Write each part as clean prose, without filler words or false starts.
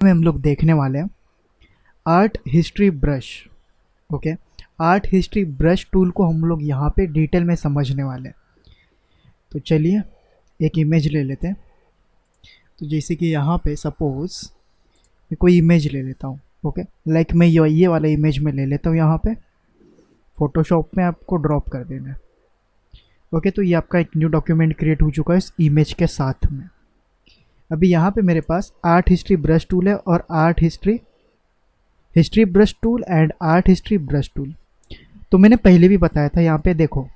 में हम लोग देखने वाले हैं art history brush. Okay, art history brush tool को हम लोग यहाँ पे डिटेल में समझने वाले हैं। तो चलिए एक इमेज ले लेते हैं। तो जैसे कि यहाँ पे सपोज मैं कोई इमेज ले लेता हूँ। ओके, लाइक मैं ये वाला इमेज में ले लेता हूँ। यहाँ पे फोटोशॉप में आपको ड्रॉप कर देना है। ओके, तो ये आपका एक न्यू डॉक्यूमेंट क्रिएट हो चुका है इस इमेज के साथ में। अभी यहाँ पे मेरे पास आर्ट हिस्ट्री ब्रश टूल है और art history brush tool and art history brush tool. तो मैंने पहले भी बताया था, यहाँ पे देखो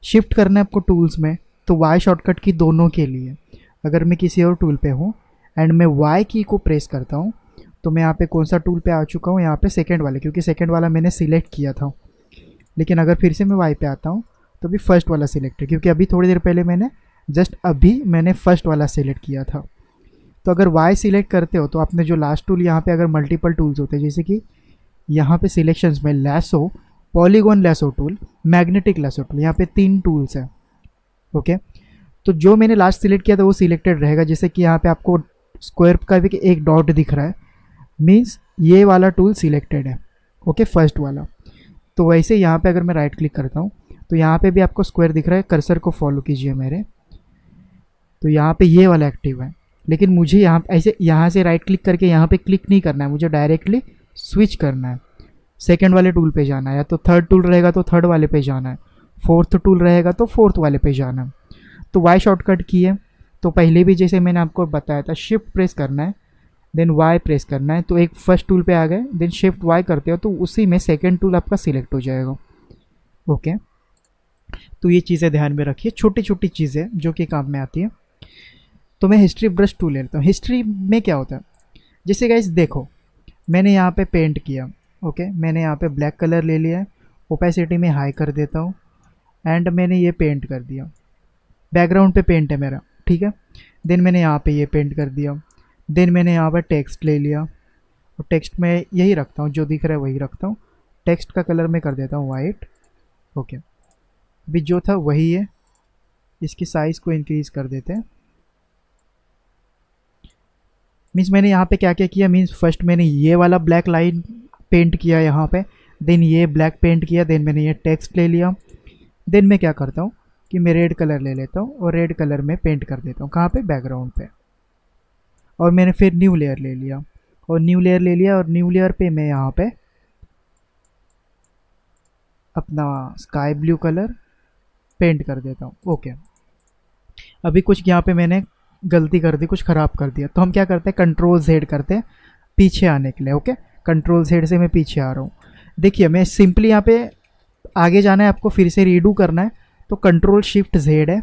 शिफ्ट करना है आपको टूल्स में, तो वाई शॉर्टकट की दोनों के लिए। अगर मैं किसी और टूल पे हूँ एंड मैं वाई की को प्रेस करता हूँ तो मैं यहाँ पे कौन सा टूल पे आ चुका हूँ, यहाँ पे सेकंड वाले, क्योंकि सेकंड वाला मैंने सिलेक्ट किया था। लेकिन अगर फिर से मैं वाई पे आता हूँ तो भी फर्स्ट वाला सिलेक्ट है, क्योंकि अभी थोड़ी देर पहले मैंने फर्स्ट वाला सिलेक्ट किया था। तो अगर वाई सिलेक्ट करते हो तो आपने जो लास्ट टूल यहाँ पे अगर मल्टीपल टूल्स होते हैं, जैसे कि यहाँ पे सिलेक्शंस में lasso, polygon lasso tool, magnetic lasso tool, यहाँ पे 3 टूल्स हैं। ओके, तो जो मैंने लास्ट सिलेक्ट किया था वो सिलेक्टेड रहेगा। जैसे कि यहाँ पे आपको स्क्वायर का भी एक डॉट दिख रहा है, मीन्स ये वाला टूल सिलेक्टेड है। ओके, फर्स्ट वाला। तो वैसे यहाँ पे अगर मैं राइट क्लिक करता हूँ तो यहाँ पे भी आपको स्क्वायर दिख रहा है। कर्सर को फॉलो कीजिए मेरे, तो यहाँ पे ये वाला एक्टिव है। लेकिन मुझे यहाँ से राइट क्लिक करके यहाँ पे क्लिक नहीं करना है, मुझे डायरेक्टली स्विच करना है। सेकंड वाले टूल पे जाना है, या तो थर्ड टूल रहेगा तो थर्ड वाले पे जाना है, फोर्थ टूल रहेगा तो फोर्थ वाले पे जाना है। तो वाई शॉर्टकट की है, तो पहले भी जैसे मैंने आपको बताया था, शिफ्ट प्रेस करना है देन वाई प्रेस करना है। तो एक फर्स्ट टूल पे आ गए, देन शिफ्ट वाई करते हो तो उसी में सेकेंड टूल आपका सिलेक्ट हो जाएगा। ओके, तो ये चीज़ें ध्यान में रखिए, छोटी छोटी चीज़ें जो कि काम में आती है। तो मैं हिस्ट्री ब्रश टूल लेता हूँ। हिस्ट्री में क्या होता है, जैसे गाइस देखो मैंने यहाँ पे पेंट किया। ओके, मैंने यहाँ पे ब्लैक कलर ले लिया है, ओपेसिटी में हाई कर देता हूँ एंड मैंने ये पेंट कर दिया। बैकग्राउंड पे पेंट है मेरा, ठीक है। देन मैंने यहाँ पे ये पेंट कर दिया। देन मैंने यहाँ पर टेक्स्ट ले लिया और टेक्स्ट में यही रखता हूँ, जो दिख रहा है वही रखता हूँ। टेक्स्ट का कलर मैं कर देता हूँ वाइट। ओके, अभी जो था वही है, इसकी साइज़ को इंक्रीज़ कर देते हैं। मीन्स मैंने यहाँ पे क्या क्या किया, मीन्स फर्स्ट मैंने ये वाला ब्लैक लाइन पेंट किया यहाँ पे, देन ये ब्लैक पेंट किया, देन मैंने ये टेक्स्ट ले लिया। देन मैं क्या करता हूँ कि मैं रेड कलर ले लेता हूँ और रेड कलर में पेंट कर देता हूँ, कहाँ पे, बैकग्राउंड पे। और मैंने फिर न्यू लेयर ले लिया और न्यू लेयर पे मैं यहाँ पे अपना स्काई ब्लू कलर पेंट कर देता हूँ। ओके, अभी कुछ यहाँ पे मैंने गलती कर दी, कुछ ख़राब कर दिया, तो हम क्या करते हैं, कंट्रोल Z करते हैं पीछे आने के लिए। ओके, कंट्रोल Z से मैं पीछे आ रहा हूँ। देखिए मैं सिंपली यहाँ पे आगे जाना है, आपको फिर से रीडू करना है तो कंट्रोल शिफ्ट Z है,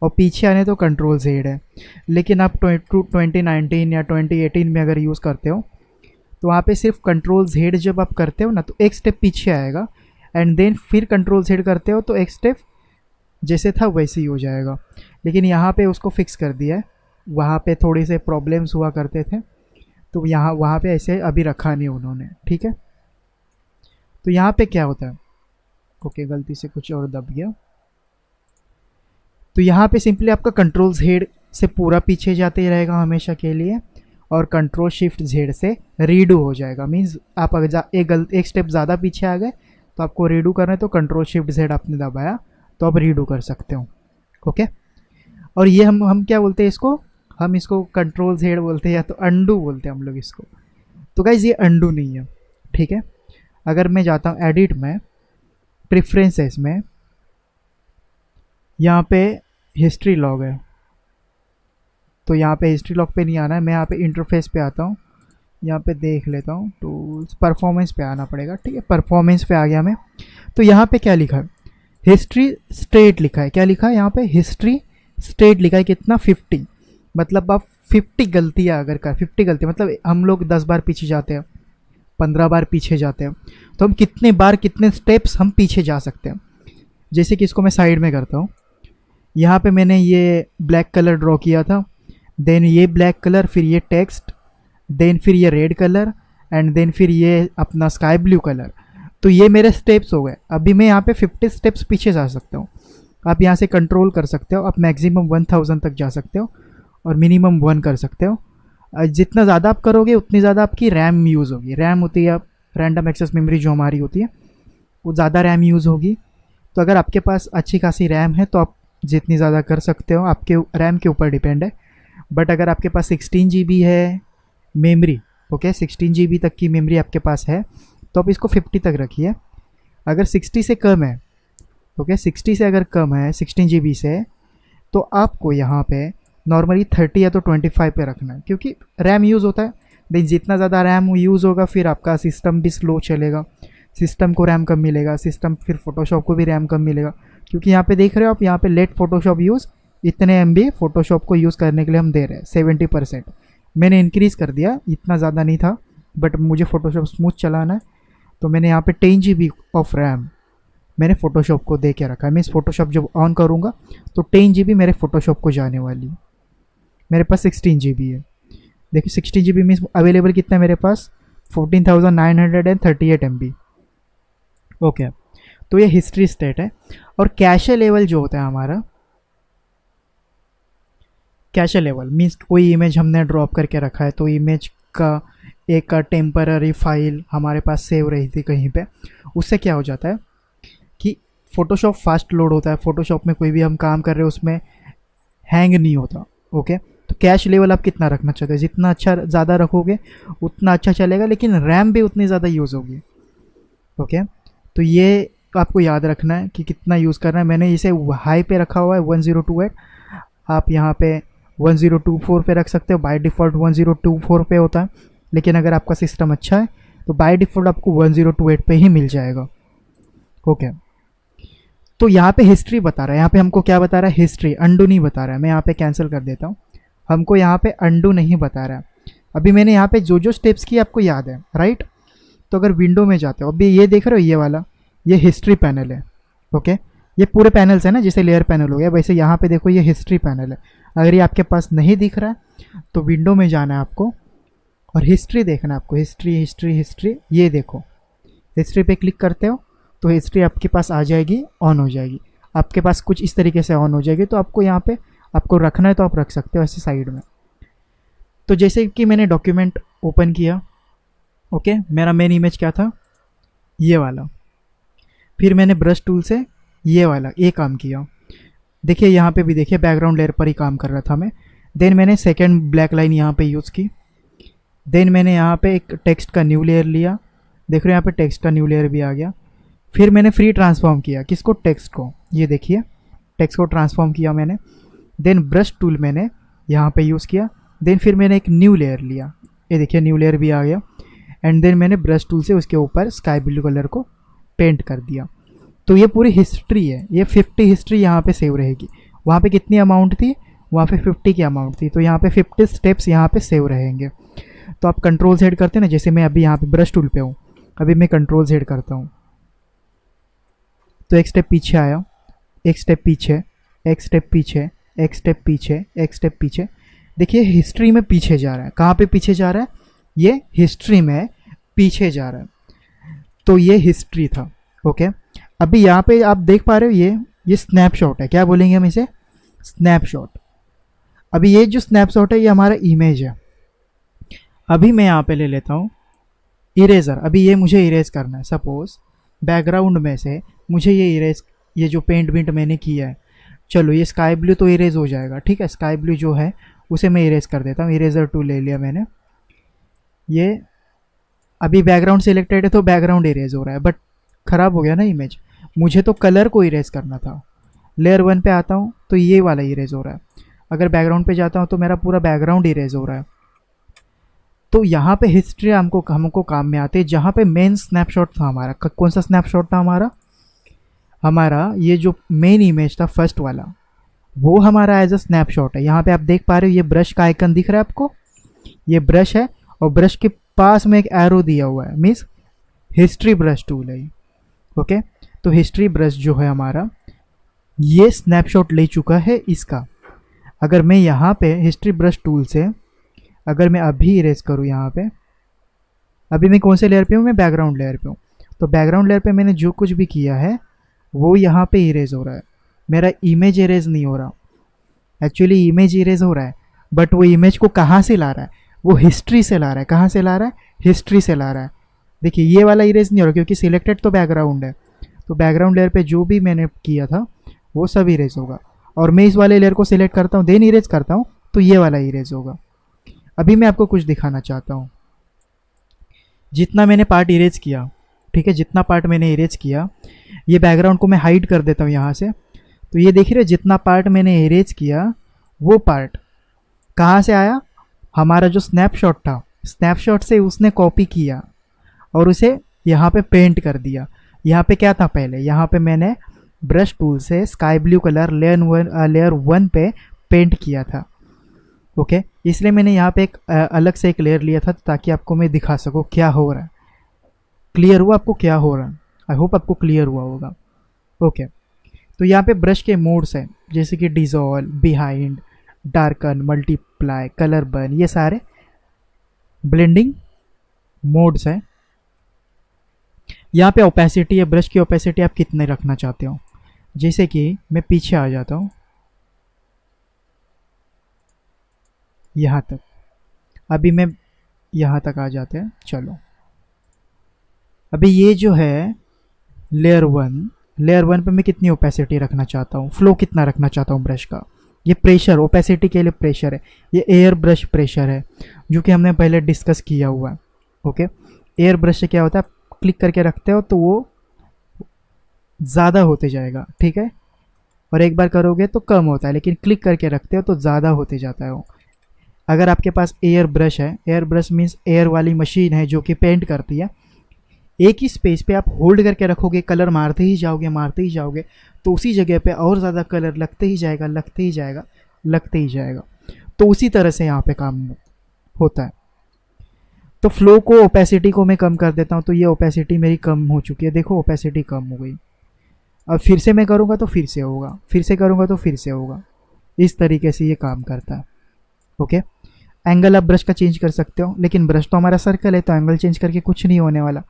और पीछे आने तो कंट्रोल Z है। लेकिन आप 2019 या 2018 में अगर यूज़ करते हो तो वहाँ पे सिर्फ कंट्रोल Z जब आप करते हो ना तो एक स्टेप पीछे आएगा, एंड देन फिर कंट्रोल Z करते हो तो एक स्टेप जैसे था वैसे ही हो जाएगा। लेकिन यहाँ पे उसको फिक्स कर दिया है, वहाँ पे थोड़े से प्रॉब्लम्स हुआ करते थे तो वहाँ पे ऐसे अभी रखा नहीं उन्होंने, ठीक है। तो यहाँ पे क्या होता है, ओके गलती से कुछ और दब गया। तो यहाँ पे सिंपली आपका कंट्रोल Z से पूरा पीछे जाते ही रहेगा हमेशा के लिए, और कंट्रोल शिफ्ट Z से रीडू हो जाएगा। मीन्स आप अगर एक स्टेप ज़्यादा पीछे आ गए तो आपको रीडू करना है, तो कंट्रोल शिफ्ट Z आपने दबाया तो आप रीडू कर सकते हो। ओके, और ये हम क्या बोलते हैं इसको, हम इसको कंट्रोल Z बोलते हैं या तो अंडू बोलते हैं हम लोग इसको। तो गाइज ये अंडू नहीं है, ठीक है। अगर मैं जाता हूँ एडिट में, प्रेफरेंसेस में, यहाँ पे हिस्ट्री लॉग है, तो यहाँ पे हिस्ट्री लॉग पे नहीं आना है, मैं यहाँ पे इंटरफेस पे आता हूँ, यहाँ पे देख लेता हूँ टूल्स, परफॉर्मेंस पे आना पड़ेगा, ठीक है। परफॉर्मेंस पे आ गया मैं, तो यहाँ पे क्या लिखा है, हिस्ट्री स्टेट लिखा है। क्या लिखा है यहाँ पे, हिस्ट्री स्टेट लिखा है। कितना, 50। मतलब आप 50 गलतियाँ अगर 50 गलती, मतलब हम लोग 10 बार पीछे जाते हैं, 15 बार पीछे जाते हैं, तो हम कितने बार कितने स्टेप्स हम पीछे जा सकते हैं। जैसे कि इसको मैं साइड में करता हूँ, यहाँ पे मैंने ये ब्लैक कलर ड्रॉ किया था, देन ये ब्लैक कलर, फिर ये टेक्स्ट, देन फिर ये रेड कलर, एंड देन फिर ये अपना स्काई ब्लू कलर। तो ये मेरे स्टेप्स हो गए। अभी मैं यहाँ पे 50 स्टेप्स पीछे जा सकता हूँ। आप यहाँ से कंट्रोल कर सकते हो, आप मैक्सिमम 1000 तक जा सकते हो और मिनिमम 1 कर सकते हो। जितना ज़्यादा आप करोगे उतनी ज़्यादा आपकी रैम यूज़ होगी। रैम होती है रैंडम एक्सेस मेमोरी जो हमारी होती है, वो ज़्यादा रैम यूज़ होगी। तो अगर आपके पास अच्छी खासी रैम है तो आप जितनी ज़्यादा कर सकते हो, आपके रैम के ऊपर डिपेंड है। बट अगर आपके पास 16 GB है मेमोरी, ओके 16 GB तक की मेमोरी आपके पास है, तो आप इसको 50 तक रखिए। अगर 60 से कम है, ओके 60 से अगर कम है 16 GB से, तो आपको यहाँ पे नॉर्मली 30 या तो 25 पे रखना है, क्योंकि रैम यूज़ होता है। देन जितना ज़्यादा रैम यूज़ होगा फिर आपका सिस्टम भी स्लो चलेगा, सिस्टम को रैम कम मिलेगा, सिस्टम फिर फोटोशॉप को भी रैम कम मिलेगा। क्योंकि यहाँ पे देख रहे हो आप, यहाँ पे लेट फोटोशॉप यूज़, इतने MB फोटोशॉप को यूज़ करने के लिए हम दे रहे हैं 70%। मैंने इंक्रीज़ कर दिया, इतना ज़्यादा नहीं था, बट मुझे फोटोशॉप स्मूथ चलाना है, तो मैंने यहाँ पे 10 GB ऑफ रैम मैंने फ़ोटोशॉप को दे के रखा है। मैं इस फोटोशॉप जब ऑन करूँगा तो 10 GB मेरे फ़ोटोशॉप को जाने वाली है। मेरे पास 16 GB है। देखिए 16 GB में अवेलेबल कितना है मेरे पास, 14,938 MB। ओके, तो ये हिस्ट्री स्टेट है। और कैशे लेवल जो होता है हमारा, कैशे लेवल मीन्स कोई इमेज हमने ड्रॉप करके रखा है, तो इमेज का एक टेम्पररी फाइल हमारे पास सेव रही थी कहीं पे, उससे क्या हो जाता है कि फ़ोटोशॉप फास्ट लोड होता है। फ़ोटोशॉप में कोई भी हम काम कर रहे हैं उसमें हैंग नहीं होता। ओके, तो कैश लेवल आप कितना रखना चाहते हैं, जितना अच्छा ज़्यादा रखोगे उतना अच्छा चलेगा, लेकिन रैम भी उतनी ज़्यादा यूज़ होगी। ओके, तो ये आपको याद रखना है कि कितना यूज़ करना है। मैंने इसे हाई पे रखा हुआ है 1028, आप यहाँ पे 1024 पे रख सकते हो। बाय डिफ़ॉल्ट 1024 पे होता है, लेकिन अगर आपका सिस्टम अच्छा है तो बाय डिफ़ॉल्ट आपको 1028 पे ही मिल जाएगा। ओके, तो यहाँ पे हिस्ट्री बता रहा है, यहाँ पे हमको क्या बता रहा है, हिस्ट्री, अंडू नहीं बता रहा है। मैं यहाँ पे कैंसिल कर देता हूँ, हमको यहाँ पे अंडू नहीं बता रहा है। अभी मैंने यहाँ पे जो जो स्टेप्स किए आपको याद है, राइट। तो अगर विंडो में जाते हो, अभी ये देख रहे हो ये वाला, ये हिस्ट्री पैनल है। ओके, ये पूरे पैनल्स है ना, जैसे लेयर पैनल हो गया, वैसे यहाँ पे देखो ये हिस्ट्री पैनल है। अगर ये आपके पास नहीं दिख रहा है तो विंडो में जाना है आपको और हिस्ट्री देखना है आपको, हिस्ट्री हिस्ट्री हिस्ट्री। ये देखो हिस्ट्री पे क्लिक करते हो तो हिस्ट्री आपके पास आ जाएगी, ऑन हो जाएगी। आपके पास कुछ इस तरीके से ऑन हो जाएगी। तो आपको यहाँ पे आपको रखना है तो आप रख सकते हो ऐसे साइड में। तो जैसे कि मैंने डॉक्यूमेंट ओपन किया, ओके, मेरा मेन इमेज क्या था, ये वाला। फिर मैंने ब्रश टूल से ये वाला ये काम किया। देखिए यहाँ पे भी देखिए बैकग्राउंड लेयर पर ही काम कर रहा था मैं। देन मैंने सेकेंड ब्लैक लाइन यहाँ पे यूज़ की। देन मैंने यहाँ पे एक टेक्स्ट का न्यू लेयर लिया, देख रहे हो यहाँ पे टेक्स्ट का न्यू लेयर भी आ गया। फिर मैंने फ्री ट्रांसफॉर्म किया, किसको, टेक्स्ट को। ये देखिए टेक्स्ट को ट्रांसफॉर्म किया मैंने। देन ब्रश टूल मैंने यहाँ पे यूज़ किया। देन फिर मैंने एक न्यू लेयर लिया, ये देखिए न्यू लेयर भी आ गया। एंड देन मैंने ब्रश टूल से उसके ऊपर स्काई ब्लू कलर को पेंट कर दिया। तो ये पूरी हिस्ट्री है, ये 50 हिस्ट्री यहाँ पे सेव रहेगी। वहाँ पे कितनी अमाउंट थी, वहाँ पे 50 की अमाउंट थी, तो यहाँ पे 50 स्टेप्स यहाँ पे सेव रहेंगे। तो आप कंट्रोल Z करते हैं ना, जैसे मैं अभी यहाँ पे ब्रश टूल पे हूँ, अभी मैं कंट्रोल Z करता हूँ तो एक स्टेप पीछे आया, एक स्टेप पीछे, एक स्टेप पीछे, एक स्टेप पीछे, एक स्टेप पीछे। देखिए हिस्ट्री में पीछे जा रहा है। कहाँ पे पीछे जा रहा है, ये हिस्ट्री में पीछे जा रहा है। तो ये हिस्ट्री था। ओके, अभी यहाँ पे आप देख पा रहे हो ये स्नैपशॉट है। क्या बोलेंगे हम इसे, स्नैपशॉट। अभी ये जो स्नैपशॉट है ये हमारा इमेज है। अभी मैं यहाँ पे ले लेता हूँ इरेजर। अभी ये मुझे इरेज करना है। सपोज बैकग्राउंड में से मुझे ये इरेज, ये जो पेंट वेंट मैंने किया है, चलो ये स्काई ब्लू तो इरेज हो जाएगा, ठीक है। स्काई ब्लू जो है उसे मैं इरेज कर देता हूँ। इरेजर टूल ले लिया मैंने। ये अभी बैकग्राउंड सिलेक्टेड है तो बैकग्राउंड इरेज हो रहा है, बट ख़राब हो गया ना इमेज। मुझे तो कलर को इरेज करना था। लेयर 1 पे आता हूँ तो ये वाला इरेज हो रहा है। अगर बैकग्राउंड पे जाता हूँ तो मेरा पूरा बैकग्राउंड इरेज हो रहा है। तो यहाँ पे हिस्ट्री हमको काम में आती है। जहाँ पे मेन स्नैपशॉट था हमारा, कौन सा स्नैपशॉट था हमारा ये जो मेन इमेज था फर्स्ट वाला, वो हमारा एज अ स्नैपशॉट है। यहाँ पे आप देख पा रहे हो ये ब्रश का आइकन दिख रहा है आपको, ये ब्रश है और ब्रश के पास में एक एरो दिया हुआ है, मीन्स हिस्ट्री ब्रश टूल है। ओके, तो हिस्ट्री ब्रश जो है हमारा ये स्नैपशॉट ले चुका है इसका। अगर मैं यहाँ पे हिस्ट्री ब्रश टूल से अगर मैं अभी इरेज करूँ, यहाँ पे अभी मैं कौन से लेयर पे हूँ, मैं बैकग्राउंड लेयर पे हूँ। तो बैकग्राउंड लेयर पे मैंने जो कुछ भी किया है वो यहाँ पे इरेज हो रहा है। मेरा इमेज इरेज नहीं हो रहा, एक्चुअली इमेज इरेज हो रहा है, बट वो इमेज को कहाँ से ला रहा है, वो हिस्ट्री से ला रहा है। कहाँ से ला रहा है? हिस्ट्री से ला रहा है। देखिए ये वाला इरेज नहीं हो रहा क्योंकि सिलेक्टेड तो बैकग्राउंड है, तो बैकग्राउंड लेयर पे जो भी मैंने किया था वो सब इरेज होगा। और मैं इस वाले लेयर को सिलेक्ट करता हूँ, देन इरेज करता हूँ, तो ये वाला इरेज होगा। अभी मैं आपको कुछ दिखाना चाहता हूँ। जितना मैंने पार्ट इरेज किया, ठीक है, जितना पार्ट मैंने इरेज किया, ये बैकग्राउंड को मैं हाइड कर देता हूँ यहाँ से। तो ये देख रहे हो, जितना पार्ट मैंने इरेज किया वो पार्ट कहाँ से आया? हमारा जो स्नैपशॉट था, स्नैपशॉट से उसने कॉपी किया और उसे यहाँ पे पेंट कर दिया। यहाँ पे क्या था पहले? यहाँ पे मैंने ब्रश टूल से sky blue colour layer one पे पेंट किया था। ओके, इसलिए मैंने यहाँ पे एक अलग से एक लेयर लिया था ताकि आपको मैं दिखा सकूँ क्या हो रहा है। क्लियर हुआ आपको क्या हो रहा है? आई होप आपको क्लियर हुआ होगा। ओके, तो यहाँ पे ब्रश के मोड्स हैं जैसे कि dissolve, behind, darken, multiply, colour burn, ये सारे ब्लेंडिंग मोड्स हैं। यहाँ पे ओपेसिटी है, ब्रश की ओपेसिटी आप कितने रखना चाहते हो। जैसे कि मैं पीछे आ जाता हूँ यहाँ तक, अभी मैं यहाँ तक आ जाते हैं। चलो अभी ये जो है लेयर वन पे मैं कितनी ओपेसिटी रखना चाहता हूँ, फ्लो कितना रखना चाहता हूँ ब्रश का। ये प्रेशर, ओपेसिटी के लिए प्रेशर है, ये एयर ब्रश प्रेशर है जो कि हमने पहले डिस्कस किया हुआ है। ओके, एयर ब्रश से क्या होता है, आप क्लिक करके रखते हो तो वो ज़्यादा होते जाएगा, ठीक है, और एक बार करोगे तो कम होता है, लेकिन क्लिक करके रखते हो तो ज़्यादा होते जाता है वो। अगर आपके पास एयर ब्रश है, एयर ब्रश मीन्स एयर वाली मशीन है जो कि पेंट करती है, एक ही स्पेस पे आप होल्ड करके रखोगे, कलर मारते ही जाओगे, तो उसी जगह पे और ज़्यादा कलर लगते ही जाएगा। तो उसी तरह से यहाँ पे काम होता है। तो फ्लो को, ओपेसिटी को मैं कम कर देता हूँ, तो ये ओपेसिटी मेरी कम हो चुकी है, देखो ओपेसिटी कम हो गई। अब फिर से मैं करूँगा तो फिर से होगा, फिर से करूँगा तो फिर से होगा। इस तरीके से ये काम करता है। ओके, एंगल आप ब्रश का चेंज कर सकते हो, लेकिन ब्रश तो हमारा सर्कल है तो एंगल चेंज करके कुछ नहीं होने वाला।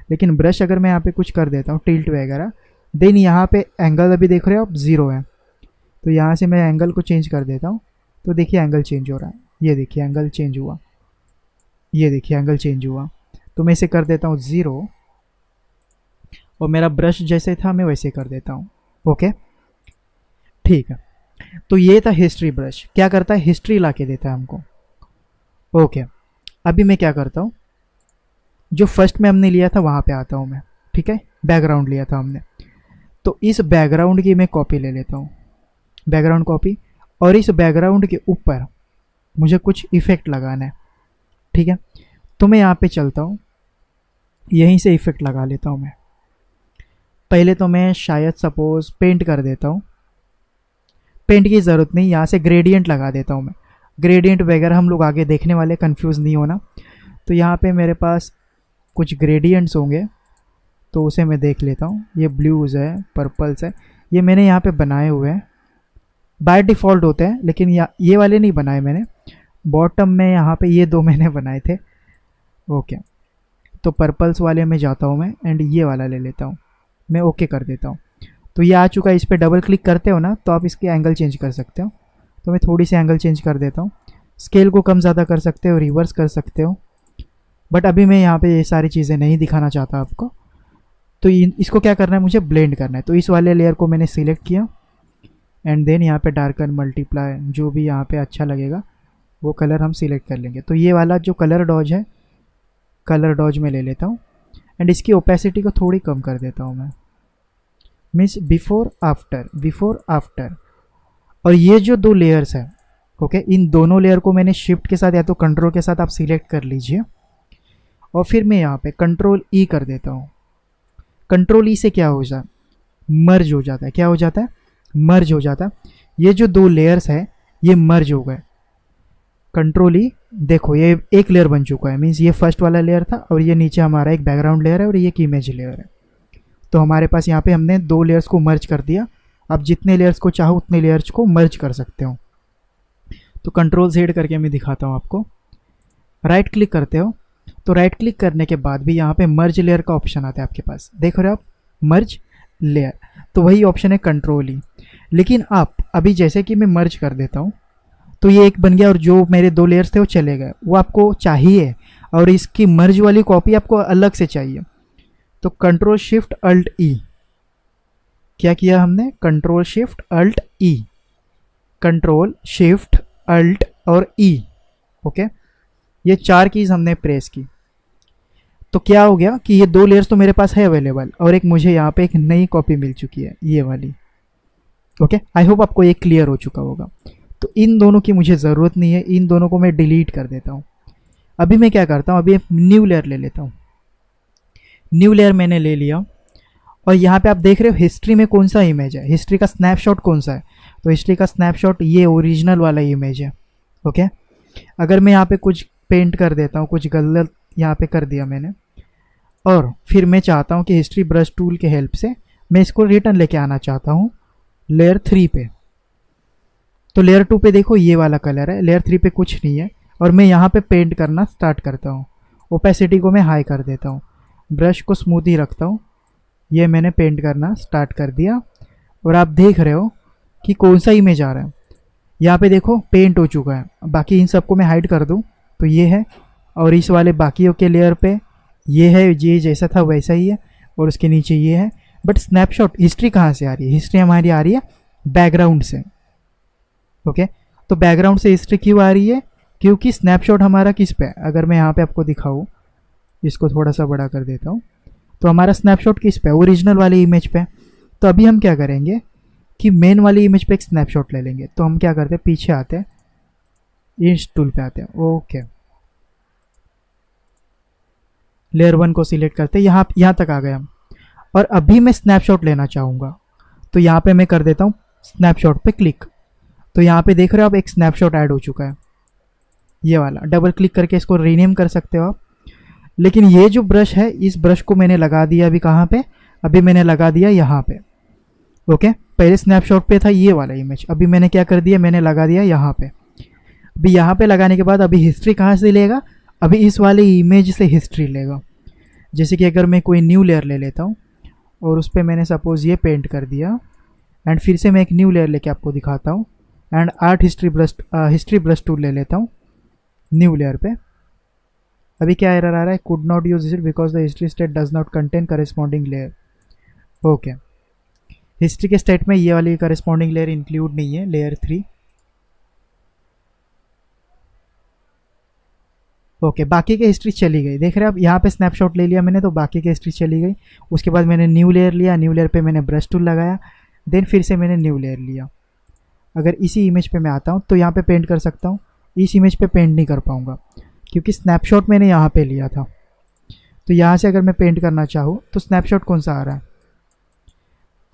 लेकिन ब्रश अगर मैं यहाँ पे कुछ कर देता हूँ, टिल्ट वगैरह, देन यहाँ पे एंगल अभी देख रहे हो आप 0 है, तो यहाँ से मैं एंगल को चेंज कर देता हूँ, तो देखिए एंगल चेंज हो रहा है। ये देखिए एंगल चेंज हुआ, ये देखिए एंगल चेंज हुआ। तो मैं इसे कर देता हूँ 0 और मेरा ब्रश जैसे था मैं वैसे कर देता हूँ। ओके, ठीक है। तो ये था हिस्ट्री ब्रश, क्या करता है, हिस्ट्री ला के देता है हमको। ओके, अभी मैं क्या करता हूँ, जो फर्स्ट में हमने लिया था वहाँ पे आता हूँ मैं, ठीक है, बैकग्राउंड लिया था हमने, तो इस बैकग्राउंड की मैं कॉपी ले लेता हूँ, बैकग्राउंड कॉपी, और इस बैकग्राउंड के ऊपर मुझे कुछ इफ़ेक्ट लगाना है, ठीक है। तो मैं यहाँ पे चलता हूँ, यहीं से इफ़ेक्ट लगा लेता हूँ मैं। पहले तो मैं शायद सपोज पेंट कर देता हूँ, पेंट की ज़रूरत नहीं, यहाँ से ग्रेडियंट लगा देता हूँ मैं। ग्रेडियंट वगैरह हम लोग आगे देखने वाले, कंफ्यूज नहीं होना। तो यहाँ पे मेरे पास कुछ ग्रेडियंट्स होंगे, तो उसे मैं देख लेता हूँ। ये ब्लूज़ है, पर्पल्स है, ये मैंने यहाँ पे बनाए हुए हैं, बाय डिफ़ॉल्ट होते हैं, लेकिन ये वाले नहीं बनाए मैंने। बॉटम में यहाँ पे ये 2 मैंने बनाए थे। ओके, तो पर्पल्स वाले में जाता हूँ मैं एंड ये वाला ले लेता हूँ, मैं ओके कर देता हूँ। तो ये आ चुका है, इस पर डबल क्लिक करते हो ना तो आप इसके एंगल चेंज कर सकते हो। तो मैं थोड़ी सी एंगल चेंज कर देता हूँ, स्केल को कम ज़्यादा कर सकते हो, रिवर्स कर सकते हो, बट अभी मैं यहाँ पे ये सारी चीज़ें नहीं दिखाना चाहता आपको। तो इसको क्या करना है, मुझे ब्लेंड करना है। तो इस वाले लेयर को मैंने सिलेक्ट किया एंड देन यहाँ पे डार्कन, मल्टीप्लाई, जो भी यहाँ पे अच्छा लगेगा वो कलर हम सिलेक्ट कर लेंगे। तो ये वाला जो कलर डॉज है, कलर डॉज में ले लेता हूँ एंड इसकी ओपेसिटी को थोड़ी कम कर देता हूँ मैं, मीन्स बिफोर आफ्टर। और ये जो 2 लेयर्स है, ओके, इन दोनों लेयर को मैंने शिफ्ट के साथ या तो कंट्रोल के साथ आप सिलेक्ट कर लीजिए, और फिर मैं यहाँ पे कंट्रोल ई कर देता हूँ। कंट्रोल ई से क्या हो जाता है, मर्ज हो जाता है। क्या हो जाता है, मर्ज हो जाता है। ये जो 2 लेयर्स है ये मर्ज हो गए। कंट्रोल ई, देखो ये एक लेयर बन चुका है, मीन्स ये फर्स्ट वाला लेयर था और ये नीचे हमारा एक बैकग्राउंड लेयर है और ये एक इमेज लेयर है। तो हमारे पास यहाँ पे हमने 2 लेयर्स को मर्ज कर दिया। आप जितने लेयर्स को चाहो उतने लेयर्स को मर्ज कर सकते हो। तो कंट्रोल Z करके मैं दिखाता हूँ आपको। राइट क्लिक करते हो, तो राइट क्लिक करने के बाद भी यहाँ पे मर्ज लेयर का ऑप्शन आता है आपके पास, देख रहे हो आप, मर्ज लेयर, तो वही ऑप्शन है कंट्रोल ई। लेकिन आप अभी जैसे कि मैं मर्ज कर देता हूँ, तो ये एक बन गया और जो मेरे 2 लेयर्स थे वो चले गए, वो आपको चाहिए और इसकी मर्ज वाली कॉपी आपको अलग से चाहिए। तो कंट्रोल शिफ्ट अल्ट ई, क्या किया हमने, कंट्रोल शिफ्ट अल्ट ई, कंट्रोल शिफ्ट अल्ट और ई, ओके, ये 4 कीज हमने प्रेस की। तो क्या हो गया कि ये 2 लेयर्स तो मेरे पास है अवेलेबल और एक मुझे यहाँ पे एक नई कॉपी मिल चुकी है, ये वाली, ओके। आई होप आपको ये क्लियर हो चुका होगा। तो इन दोनों की मुझे ज़रूरत नहीं है, इन दोनों को मैं डिलीट कर देता हूँ। अभी मैं क्या करता हूँ, अभी एक न्यू लेयर ले लेता हूँ। न्यू लेयर मैंने ले लिया और यहाँ पे आप देख रहे हो हिस्ट्री में कौन सा इमेज है, हिस्ट्री का स्नैपशॉट कौन सा है, तो हिस्ट्री का स्नैपशॉट ये ओरिजिनल वाला इमेज है, ओके। अगर मैं यहाँ पे कुछ पेंट कर देता हूँ, कुछ गलत यहाँ पे कर दिया मैंने, और फिर मैं चाहता हूँ कि हिस्ट्री ब्रश टूल के हेल्प से मैं इसको रिटर्न लेके आना चाहता हूँ लेयर 3 पे। तो लेयर 2 पे देखो ये वाला कलर है, लेयर 3 पे कुछ नहीं है और मैं यहाँ पे पेंट करना स्टार्ट करता हूँ। ओपेसिटी को मैं हाई कर देता हूँ, ब्रश को स्मूथ ही रखता हूँ। ये मैंने पेंट करना स्टार्ट कर दिया और आप देख रहे हो कि कौन सा इमेज आ रहा है। यहाँ पे देखो पेंट हो चुका है। बाकी इन सबको मैं हाइड कर दूँ तो ये है, और इस वाले बाकियों के लेयर पे ये है, ये जैसा था वैसा ही है, और उसके नीचे ये है। बट स्नैपशॉट हिस्ट्री कहाँ से आ रही है, हिस्ट्री हमारी आ रही है बैकग्राउंड से, ओके। तो बैकग्राउंड से हिस्ट्री क्यों आ रही है, क्योंकि स्नैपशॉट हमारा किस पे है, अगर मैं यहाँ पे आपको दिखाऊँ, इसको थोड़ा सा बड़ा कर देता हूँ, तो हमारा स्नैपशॉट किस पे, ओरिजिनल वाली इमेज पे। तो अभी हम क्या करेंगे कि मेन वाली इमेज पे एक स्नैपशॉट ले लेंगे। तो हम क्या करते हैं, पीछे आते हैं, इस टूल पे आते हैं, ओके, लेयर 1 को सिलेक्ट करते हैं, यहाँ तक आ गए हम। और अभी मैं स्नैपशॉट लेना चाहूँगा तो यहाँ पे मैं कर देता हूँ स्नैपशॉट पे क्लिक। तो यहाँ पे देख रहे हो आप एक स्नैपशॉट ऐड हो चुका है, ये वाला। डबल क्लिक करके इसको रीनेम कर सकते हो आप। लेकिन ये जो ब्रश है, इस ब्रश को मैंने लगा दिया अभी कहाँ पे, अभी मैंने लगा दिया यहाँ पे, ओके। पहले स्नैपशॉट पे था ये वाला इमेज, अभी मैंने क्या कर दिया, मैंने लगा दिया यहाँ पे। अभी यहाँ पे लगाने के बाद अभी हिस्ट्री कहाँ से लेगा, अभी इस वाले इमेज से हिस्ट्री लेगा। जैसे कि अगर मैं कोई न्यू लेयर ले लेता हूँ और उस पर मैंने सपोज ये पेंट कर दिया, एंड फिर से मैं एक न्यू लेयर लेके आपको दिखाता हूँ, and art history brush tool ले लेता हूँ न्यू लेयर पे। अभी क्या एरर आ रहा है, could not use it because the history state does not contain corresponding layer, okay. History के स्टेट में ये वाली करस्पॉन्डिंग लेयर इंक्लूड नहीं है, लेयर 3, ओके। बाकी की हिस्ट्री चली गई, देख रहे हैं आप, यहाँ पे स्नैपशॉट ले लिया मैंने तो बाकी की हिस्ट्री चली गई। उसके बाद मैंने न्यू लेयर लिया, न्यू लेयर पे मैंने ब्रश टूल लगाया, देन फिर से मैंने न्यू लेयर लिया। अगर इसी इमेज पे मैं आता हूँ तो यहाँ पे पेंट कर सकता हूँ, इस इमेज पे पेंट नहीं कर पाऊँगा क्योंकि स्नैपशॉट मैंने यहाँ पे लिया था। तो यहाँ से अगर मैं पेंट करना चाहूँ तो स्नैपशॉट कौन सा आ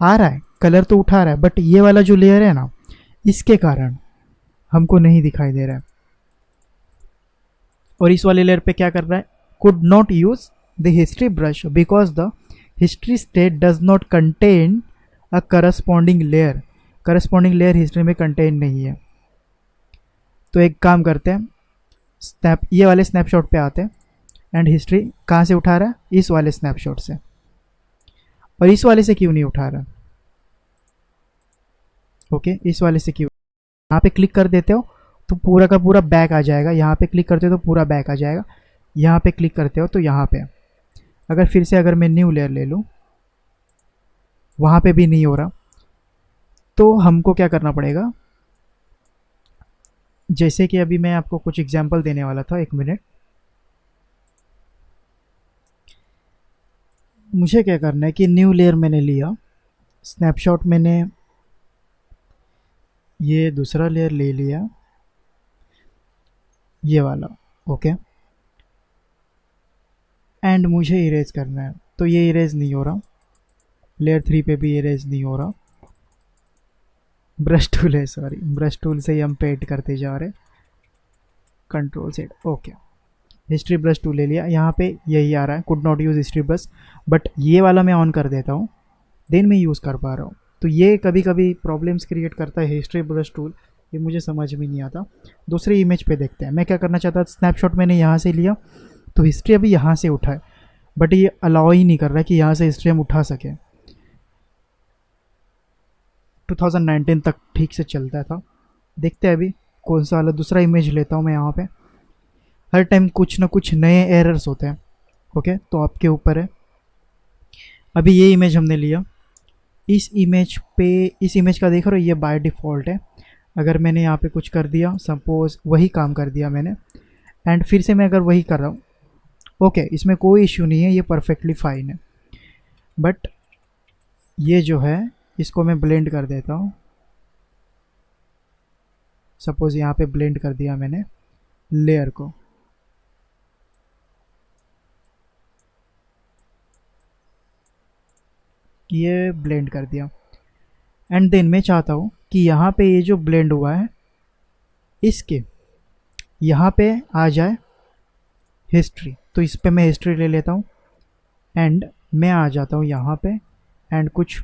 रहा है, कलर तो उठा रहा है, बट ये वाला जो लेयर है ना, इसके कारण हमको नहीं दिखाई दे रहा है। और इस वाले लेयर पे क्या कर रहा है, could not use the history brush because the history state does not contain a corresponding layer. Corresponding layer history में कंटेन नहीं है। तो एक काम करते हैं, ये वाले स्नैपशॉट पे आते हैं, एंड हिस्ट्री कहाँ से उठा रहा है, इस वाले स्नैपशॉट से। और इस वाले से क्यों नहीं उठा रहा, ओके, इस वाले से क्यों, यहाँ पे क्लिक कर देते हो तो पूरा का पूरा बैक आ जाएगा, यहाँ पे क्लिक करते हो तो पूरा बैक आ जाएगा, यहाँ पे क्लिक करते हो तो यहाँ पे। अगर फिर से अगर मैं न्यू लेयर ले लूँ, वहाँ पे भी नहीं हो रहा, तो हमको क्या करना पड़ेगा, जैसे कि अभी मैं आपको कुछ एग्जांपल देने वाला था, 1 मिनट। मुझे क्या करना है कि न्यू लेयर मैंने लिया, स्नैपशॉट मैंने ये दूसरा लेयर ले लिया, ये वाला, ओके, एंड मुझे इरेज करना है। तो ये इरेज नहीं हो रहा, लेयर 3 पे भी इरेज नहीं हो रहा। ब्रश टूल है, सॉरी, ब्रश टूल से ही हम पेंट करते जा रहे, control set, okay. History brush tool ले लिया, यहाँ पे यही आ रहा है, could not use history brush, but ये वाला मैं ऑन कर देता हूँ, देन मैं यूज़ कर पा रहा हूँ। तो ये कभी कभी प्रॉब्लम्स क्रिएट करता है हिस्ट्री ब्रश टूल, ये मुझे समझ में नहीं आता। दूसरी इमेज पे देखते हैं, मैं क्या करना चाहता, स्नैपशॉट मैंने यहाँ से लिया तो हिस्ट्री अभी यहाँ से उठाए, बट ये अलाउ ही नहीं कर रहा है कि यहाँ से हिस्ट्री हम उठा सकें। 2019 तक ठीक से चलता था, देखते हैं अभी कौन सा वाला दूसरा इमेज लेता हूँ मैं यहाँ पे। हर टाइम कुछ ना कुछ नए एरर्स होते हैं। ओके, तो आपके ऊपर है। अभी ये इमेज हमने लिया, इस इमेज का देख रहे हो, ये बाय डिफ़ॉल्ट है। अगर मैंने यहाँ पे कुछ कर दिया, सपोज वही काम कर दिया मैंने, एंड फिर से मैं अगर वही कर रहा हूँ, ओके, इसमें कोई इश्यू नहीं है, ये परफेक्टली फाइन है। बट ये जो है इसको मैं ब्लेंड कर देता हूँ। सपोज यहाँ पे ब्लेंड कर दिया मैंने लेयर को, ये ब्लेंड कर दिया, एंड देन मैं चाहता हूँ कि यहाँ पे ये जो ब्लेंड हुआ है इसके यहाँ पे आ जाए हिस्ट्री। तो इस पे मैं हिस्ट्री ले लेता हूँ, एंड मैं आ जाता हूँ यहाँ पे एंड कुछ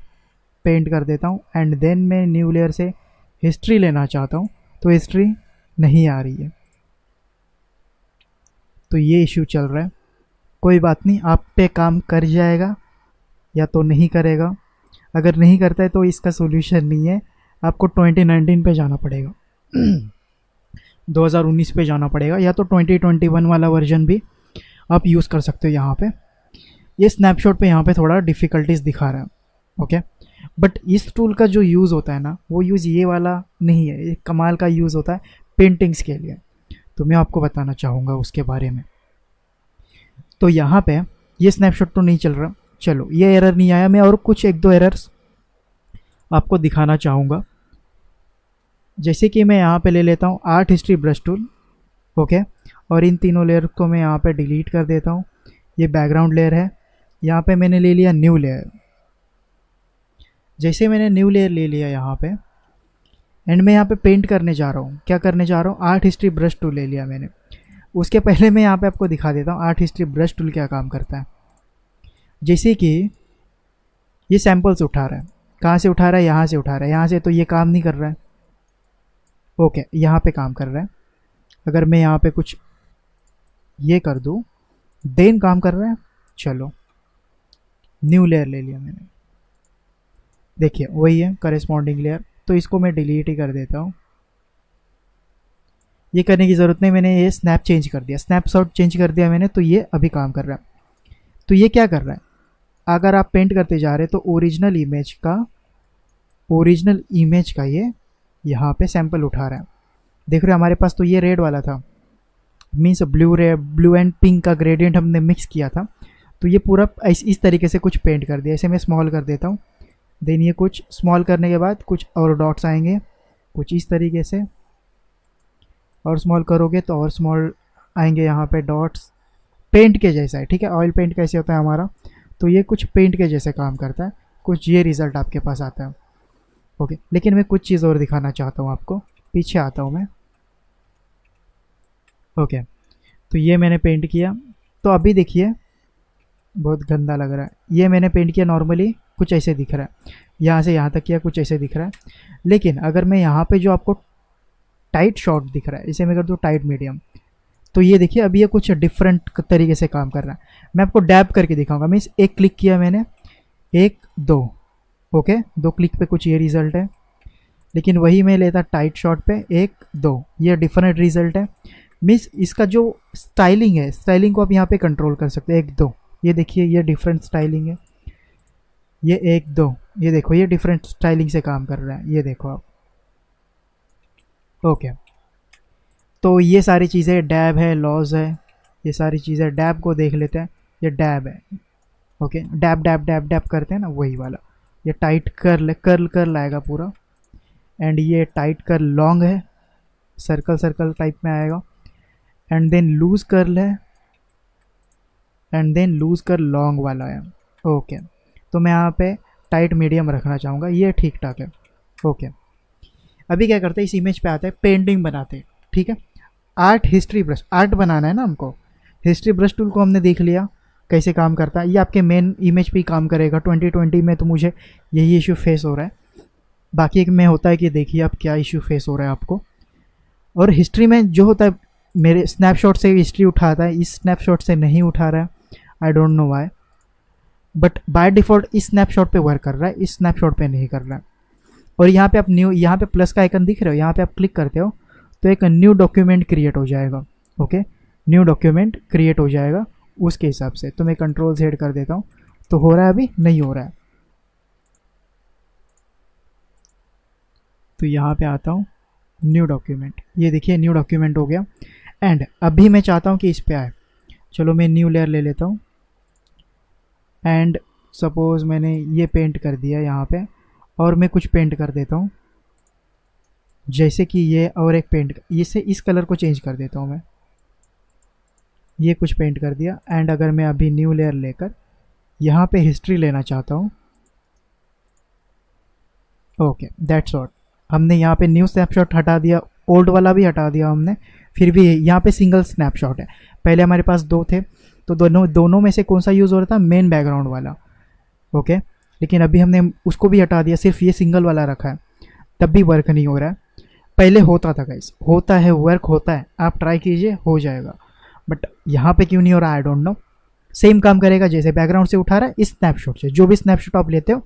पेंट कर देता हूँ, एंड देन मैं न्यू लेयर से हिस्ट्री लेना चाहता हूँ, तो हिस्ट्री नहीं आ रही है। तो ये इशू चल रहा है। कोई बात नहीं, आप पे काम कर जाएगा या तो नहीं करेगा। अगर नहीं करता है तो इसका सोल्यूशन नहीं है, आपको 2019 पे जाना पड़ेगा 2019 पे जाना पड़ेगा, या तो 2021 वाला वर्जन भी आप यूज़ कर सकते हो। यहाँ पे ये स्नैपशॉट पे यहाँ पे थोड़ा डिफ़िकल्टीज दिखा रहा है। ओके, बट इस टूल का जो यूज़ होता है ना, वो यूज़ ये वाला नहीं है, ये कमाल का यूज़ होता है पेंटिंग्स के लिए। तो मैं आपको बताना चाहूँगा उसके बारे में। तो यहाँ पे ये स्नैपशॉट तो नहीं चल रहा, चलो ये एरर नहीं आया, मैं और कुछ एक दो एरर्स आपको दिखाना चाहूँगा। जैसे कि मैं यहाँ पे ले लेता हूँ art history brush tool. Okay, और इन तीनों लेयर को मैं यहाँ पे डिलीट कर देता हूँ। ये बैकग्राउंड लेयर है, यहाँ पे मैंने ले लिया न्यू लेयर। जैसे मैंने न्यू लेयर ले लिया यहाँ पे, एंड मैं यहाँ पे पेंट करने जा रहा हूँ। क्या करने जा रहा हूँ, आर्ट हिस्ट्री ब्रश टूल ले लिया मैंने। उसके पहले मैं यहाँ पे आपको दिखा देता हूँ आर्ट हिस्ट्री ब्रश टूल क्या काम करता है। जैसे कि ये सैम्पल्स उठा रहा है, कहाँ से उठा रहा है, यहाँ से उठा रहा है, यहाँ से, तो ये काम नहीं कर रहा है। ओके, यहाँ पे काम कर रहा है। अगर मैं यहाँ पे कुछ ये कर दूँ, देन काम कर रहा है। चलो न्यू लेयर ले लिया मैंने, देखिए वही है करेस्पॉन्डिंग लेयर। तो इसको मैं डिलीट ही कर देता हूँ। ये करने की ज़रूरत नहीं, मैंने ये स्नैप चेंज कर दिया, स्नैपशॉट चेंज कर दिया मैंने, तो ये अभी काम कर रहा है। तो ये क्या कर रहा है, अगर आप पेंट करते जा रहे हैं तो ओरिजिनल इमेज का ये यहाँ पे सैंपल उठा रहा है। देख रहे हो, हमारे पास तो ये रेड वाला था, मीन्स ब्लू एंड पिंक का ग्रेडियंट हमने मिक्स किया था। तो ये पूरा इस तरीके से कुछ पेंट कर दिया। ऐसे मैं स्मॉल कर देता हूँ, देन ये कुछ स्मॉल करने के बाद कुछ और डॉट्स आएंगे कुछ इस तरीके से, और स्मॉल करोगे तो और स्मॉल आएंगे यहाँ पे डॉट्स, पेंट के जैसा है। ठीक है, ऑयल पेंट कैसे होता है हमारा, तो ये कुछ पेंट के जैसे काम करता है, कुछ ये रिज़ल्ट आपके पास आता है। ओके, लेकिन मैं कुछ चीज़ और दिखाना चाहता हूँ आपको, पीछे आता हूँ मैं। ओके, तो ये मैंने पेंट किया, तो अभी देखिए बहुत गंदा लग रहा है। ये मैंने पेंट किया नॉर्मली, कुछ ऐसे दिख रहा है, यहाँ से यहाँ तक किया कुछ ऐसे दिख रहा है। लेकिन अगर मैं यहाँ पे जो आपको टाइट शॉट दिख रहा है, इसे मैं कर दूँ टाइट मीडियम, तो ये देखिए अभी ये कुछ डिफरेंट तरीके से काम कर रहा है। मैं आपको डैब करके दिखाऊंगा। मीन्स एक क्लिक किया मैंने, 1 2, ओके, 2 क्लिक पे कुछ ये रिज़ल्ट है। लेकिन वही मैं लेता टाइट शॉट पे 1 2, ये डिफरेंट रिज़ल्ट है। मीन्स इसका जो स्टाइलिंग है, स्टाइलिंग को आप यहाँ पे कंट्रोल कर सकते हैं। 1 2, ये देखिए ये डिफरेंट स्टाइलिंग है। ये 1 2, ये देखो ये डिफरेंट स्टाइलिंग से काम कर रहा है, ये देखो आप। ओके, तो ये सारी चीज़ें डैब है, लॉज है, ये सारी चीज़ें। डैब को देख लेते हैं, ये डैब है। Okay, dab dab dab dab करते हैं ना, वही वाला। ये टाइट कर लाएगा पूरा, एंड ये टाइट कर लॉन्ग है, सर्कल सर्कल टाइप में आएगा। एंड देन लूज कर्ल है, एंड देन लूज कर लॉन्ग वाला है। ओके, तो मैं यहाँ पे टाइट मीडियम रखना चाहूँगा, ये ठीक ठाक है। ओके, अभी क्या करते हैं, इस इमेज पे आते हैं, पेंटिंग बनाते हैं। ठीक है, आर्ट हिस्ट्री ब्रश, आर्ट बनाना है ना हमको। हिस्ट्री ब्रश टूल को हमने देख लिया कैसे काम करता है, ये आपके मेन इमेज पे ही काम करेगा। 2020 में तो मुझे यही इशू फेस हो रहा है, बाकी एक में होता है कि देखिए आप क्या इशू फेस हो रहा है आपको। और हिस्ट्री में जो होता है, मेरे स्नैपशॉट से हिस्ट्री उठाता है, इस स्नैपशॉट से नहीं उठा रहा है, I don't know why, but by default इस स्नैपशॉट पे वर्क कर रहा है, इस स्नैपशॉट पे नहीं कर रहा है। और यहाँ पे आप यहाँ पे प्लस का आइकन दिख रहे हो, यहाँ पे आप क्लिक करते हो तो एक न्यू डॉक्यूमेंट क्रिएट हो जाएगा। ओके, न्यू डॉक्यूमेंट क्रिएट हो जाएगा उसके हिसाब से। तो मैं कंट्रोल Z कर देता हूँ। तो हो रहा है? अभी नहीं हो रहा है। तो यहाँ पे आता हूँ, न्यू डॉक्यूमेंट, ये देखिए न्यू डॉक्यूमेंट हो गया। एंड अभी मैं चाहता हूँ कि इस पे आए। चलो मैं न्यू लेयर ले लेता हूँ एंड सपोज मैंने ये पेंट कर दिया यहाँ पे, और मैं कुछ पेंट कर देता हूँ, जैसे कि ये, और एक पेंट, इसे इस कलर को चेंज कर देता हूँ मैं, ये कुछ पेंट कर दिया। एंड अगर मैं अभी न्यू लेयर लेकर यहाँ पे हिस्ट्री लेना चाहता हूँ, ओके दैट्स ऑल। हमने यहाँ पे न्यू स्नैपशॉट हटा दिया, ओल्ड वाला भी हटा दिया हमने, फिर भी यहाँ पे सिंगल स्नैपशॉट है। पहले हमारे पास दो थे, तो दोनों में से कौन सा यूज़ हो रहा था? मेन बैकग्राउंड वाला। ओके, लेकिन अभी हमने उसको भी हटा दिया, सिर्फ ये सिंगल वाला रखा है, तब भी वर्क नहीं हो रहा है। पहले होता था गाइस, होता है, वर्क होता है, आप ट्राई कीजिए, हो जाएगा। बट यहाँ पे क्यों नहीं हो रहा, आई डोंट नो। सेम काम करेगा जैसे बैकग्राउंड से उठा रहा है, इस स्नैपशॉट से, जो भी स्नैपशॉट आप लेते हो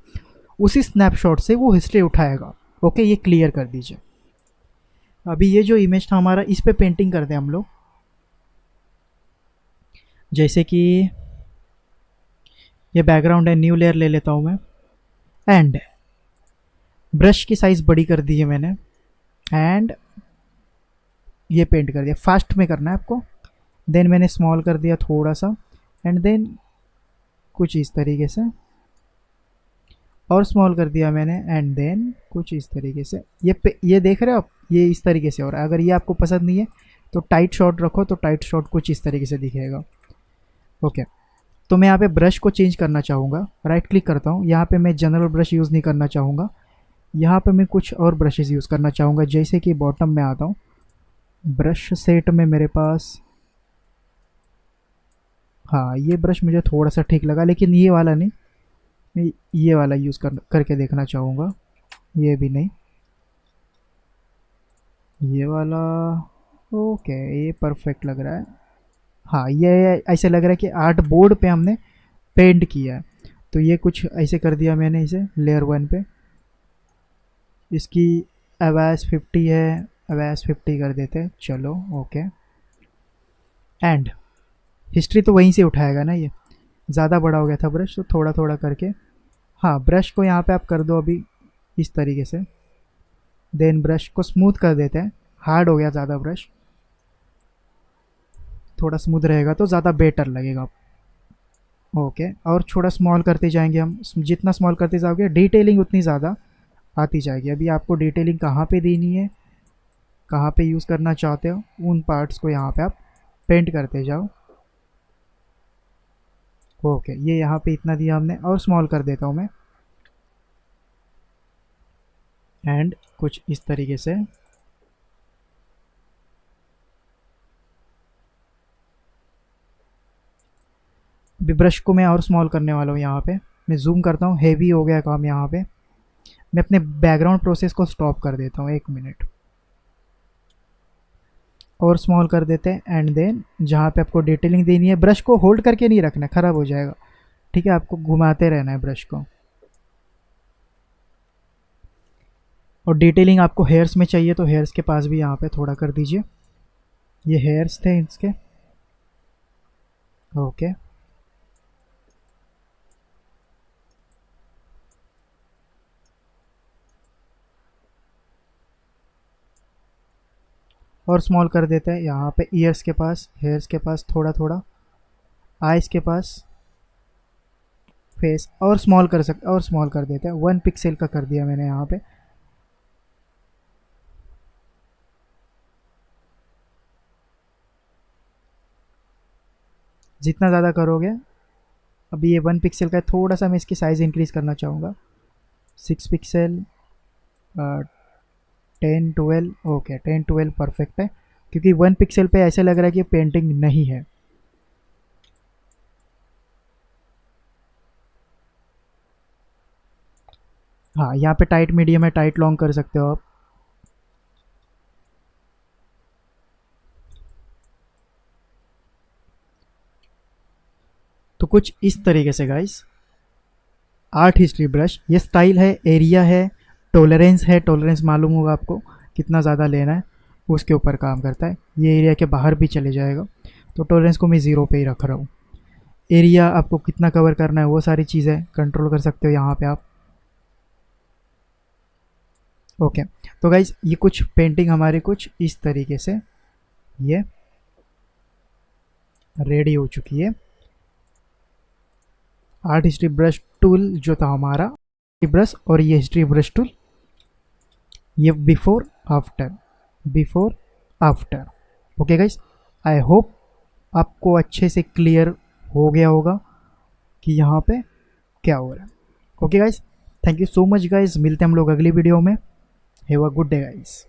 उसी स्नैपशॉट से वो हिस्ट्री उठाएगा। ओके, ये क्लियर कर दीजिए। अभी ये जो इमेज था हमारा, इस पे पेंटिंग करते हैं हम लोग। जैसे कि ये बैकग्राउंड है, न्यू लेयर ले लेता हूँ मैं, एंड ब्रश की साइज़ बड़ी कर दी है मैंने, एंड ये पेंट कर दिया। फास्ट में करना है आपको। देन मैंने स्मॉल कर दिया थोड़ा सा, एंड देन कुछ इस तरीके से, और स्मॉल कर दिया मैंने, एंड देन कुछ इस तरीके से। ये देख रहे हो आप, ये इस तरीके से हो रहा है। अगर ये आपको पसंद नहीं है तो टाइट शॉट रखो, तो टाइट शॉट कुछ इस तरीके से दिखेगा। ओके, तो मैं यहाँ पे ब्रश को चेंज करना चाहूँगा, राइट क्लिक करता हूँ। यहाँ पे मैं जनरल ब्रश यूज़ नहीं करना चाहूँगा, यहाँ पे मैं कुछ और ब्रशेस यूज़ करना चाहूँगा। जैसे कि बॉटम में आता हूँ, ब्रश सेट में मेरे पास, हाँ ये ब्रश मुझे थोड़ा सा ठीक लगा, लेकिन ये वाला नहीं, मैं ये वाला यूज़ करके देखना चाहूँगा। ये भी नहीं, ये वाला, ओके ये परफेक्ट लग रहा है। हाँ, ये ऐसे लग रहा है कि आर्ट बोर्ड पे हमने पेंट किया है। तो ये कुछ ऐसे कर दिया मैंने इसे लेयर 1 पे। इसकी आवाज़ 50 है, आवाज़ 50 कर देते हैं, चलो ओके। एंड हिस्ट्री तो वहीं से उठाएगा ना, ये ज़्यादा बड़ा हो गया था ब्रश, तो थोड़ा थोड़ा करके, हाँ ब्रश को यहाँ पे आप कर दो अभी इस तरीके से। देन ब्रश को स्मूथ कर देते हैं, हार्ड हो गया ज़्यादा ब्रश, थोड़ा स्मूथ रहेगा तो ज़्यादा बेटर लगेगा। ओके, और थोड़ा स्मॉल करते जाएंगे हम, जितना स्मॉल करते जाओगे डिटेलिंग उतनी ज़्यादा आती जाएगी। अभी आपको डिटेलिंग कहाँ पे देनी है, कहाँ पे यूज़ करना चाहते हो, उन पार्ट्स को यहाँ पे आप पेंट करते जाओ। ओके, ये यहाँ पे इतना दिया हमने, और स्मॉल कर देता हूँ मैं, एंड कुछ इस तरीके से। अभी ब्रश को मैं और स्मॉल करने वाला हूँ। यहाँ पे मैं जूम करता हूँ, हेवी हो गया काम यहाँ पे। मैं अपने बैकग्राउंड प्रोसेस को स्टॉप कर देता हूँ 1 मिनट, और स्मॉल कर देते हैं। एंड देन जहाँ पे आपको डिटेलिंग देनी है, ब्रश को होल्ड करके नहीं रखना, ख़राब हो जाएगा, ठीक है, आपको घुमाते रहना है ब्रश को। और डिटेलिंग आपको हेयर्स में चाहिए तो हेयर्स के पास भी यहाँ पे थोड़ा कर दीजिए। ये हेयर्स थे इसके, ओके। और स्मॉल कर देते हैं यहाँ पे ईयर्स के पास, हेयर्स के पास थोड़ा थोड़ा, आइज़ के पास, फेस, और स्मॉल और स्मॉल कर देते हैं। 1 पिक्सल का कर दिया मैंने यहाँ पे। जितना ज़्यादा करोगे, अभी ये 1 पिक्सल का है, थोड़ा सा मैं इसकी साइज़ इंक्रीज़ करना चाहूँगा, 6 पिक्सल, 10 12, ओके 10 12 परफेक्ट है, क्योंकि 1 पिक्सल पे ऐसे लग रहा है कि पेंटिंग नहीं है। हाँ, यहाँ पे टाइट मीडियम है, टाइट लॉन्ग कर सकते हो आप। तो कुछ इस तरीके से गाइस, आर्ट हिस्ट्री ब्रश, ये स्टाइल है, एरिया है, टॉलरेंस है, टॉलरेंस मालूम होगा आपको कितना ज़्यादा लेना है। उसके ऊपर काम करता है। ये एरिया के बाहर भी चले जाएगा, तो टॉलरेंस को मैं 0 पे ही रख रहा हूँ। एरिया आपको कितना कवर करना है वो सारी चीज़ें कंट्रोल कर सकते हो यहाँ पे आप। ओके, तो गाइज ये कुछ पेंटिंग हमारी कुछ इस तरीके से ये रेडी हो चुकी है। आर्ट हिस्ट्री ब्रश टूल जो था हमारा ब्रश, और ये हिस्ट्री ब्रश टूल, ये before after. Okay guys, I hope आपको अच्छे से क्लियर हो गया होगा कि यहाँ पे क्या हो रहा है। Okay guys, thank you so much guys, मिलते हैं हम लोग अगली वीडियो में। Have a good day guys.